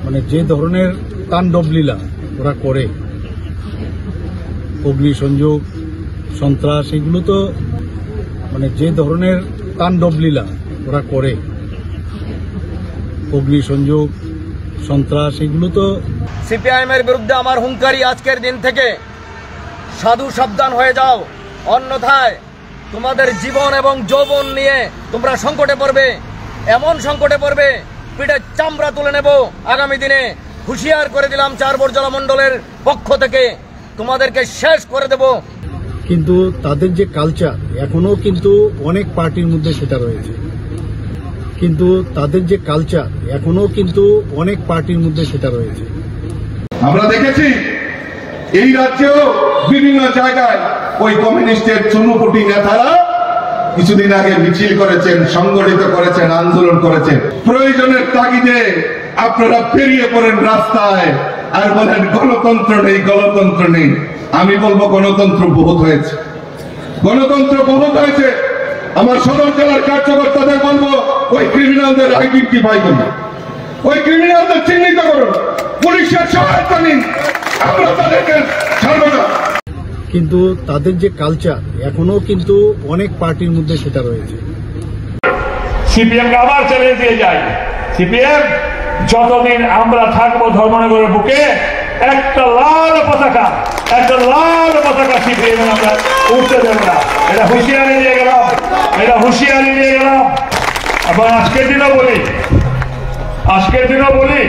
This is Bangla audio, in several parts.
মানে যে ধরনের তাণ্ডব লীলা ওরা করে, অগ্নিসংযোগ, সন্ত্রাস, এগুলো তো মানে যে ধরনের তাণ্ডব লীলা ওরা করে, অগ্নিসংযোগ, সন্ত্রাস, এগুলো তো। সিপিআইএম এর বিরুদ্ধে আমার হুঙ্কারি আজকের দিন থেকে সাধু সাবধান হয়ে যাও, অন্যথায় তোমাদের জীবন এবং যৌবন নিয়ে তোমরা সংকটে পড়বে, এমন সংকটে পড়বে পিঠে চামড়া তুলে নেব আগামী দিনে। হুঁশিয়ার করে দিলাম 4 বর্জলা মণ্ডলের পক্ষ থেকে, তোমাদেরকে শেষ করে দেব। কিন্তু তাদের যে কালচার এখনো কিন্তু অনেক পার্টির মধ্যে সেটা রয়েছে, কিন্তু তাদের যে কালচার এখনো কিন্তু অনেক পার্টির মধ্যে সেটা রয়েছে। আমরা দেখেছি এই রাজ্যেও বিভিন্ন জায়গায় ওই কমিউনিস্টের চুনুপুটি নেতারা কিছুদিন আগে মিছিল করেছেন, সংগঠিত করেছেন, আন্দোলন করেছেন। প্রয়োজনের তাগিদে আপনারা বেরিয়ে পড়েন রাস্তায় আর বলেন গণতন্ত্র নেই, গণতন্ত্র নেই। আমি বলবো গণতন্ত্র বহুত হয়েছে, গণতন্ত্র বহুত হয়েছে। আমার সদর জেলার কার্যকর্তাদের বলবো ওই ক্রিমিনালদের আইডেন্টিফাই করুন, ওই ক্রিমিনালদের চিহ্নিত করুন, পুলিশের সহায়তা নিন, আমরা তাদেরকে ছাড়বো না। কিন্তু তাদের যে কালচার এখনো কিন্তু অনেক পার্টির মধ্যে সেটা রয়েছে। সিপিএম কে আবার চ্যালেঞ্জ দিয়ে যাই, সিপিএম যতদিন আমরা থাকবো ধর্মনগরের বুকে একটা লাল পতাকা সিপিএম আমরা উঠতে দেব না। এটা হুঁশিয়ারি দিয়ে গেলাম, আবার আজকের দিনও বলি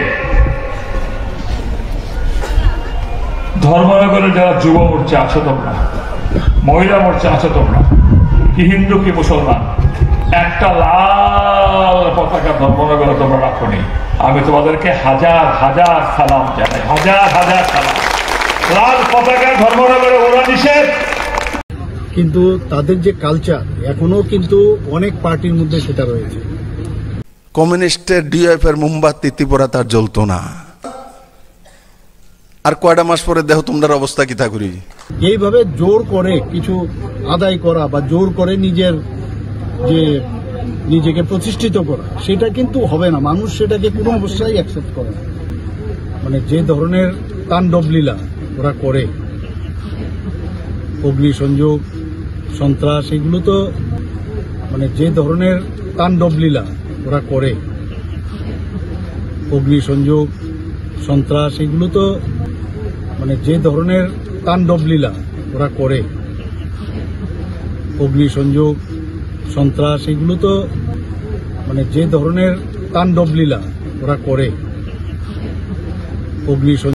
ধর্মনগরে যারা যুব মোর্চা আছো তোমরা, মহিলা মোর্চা আছো তোমরা, কি হিন্দু কি মুসলমান, একটা লাল পতাকা ধর্মনগরে তোমরা রাখোনি। আমি তোমাদেরকে হাজার হাজার সালাম জানাই, হাজার সালাম। লাল পতাকা ধর্মনগরে ওরা নিষেধ। কিন্তু তাদের যে কালচার এখনো কিন্তু অনেক পার্টির মধ্যে সেটা রয়েছে। কমিউনিস্টের ডিএফ এর মোমবাতি ত্রিপুরা তার জ্বলতো না। আর কয়টা মাস পরে দেখো তোমরা অবস্থা কি তা করি। এইভাবে জোর করে কিছু আদায় করা বা জোর করে নিজেকে প্রতিষ্ঠিত করা, সেটা কিন্তু হবে না। মানুষ সেটাকে কোনো অবস্থায় অ্যাকসেপ্ট করে না। মানে যে ধরনের তাণ্ডব লীলা ওরা করে, অগ্নিসংযোগ, সন্ত্রাস, এগুলো তো মানে যে ধরনের তাণ্ডব লীলা ওরা করে, অগ্নিসংযোগ, সন্ত্রাস, এগুলো তো মানে যে ধরনের তাণ্ডব লীলা ওরা করে, অগ্নিসংযোগ, সন্ত্রাস, এগুলো তো মানে যে ধরনের তাণ্ডব লীলা ওরা করে, অগ্নিসংযোগ।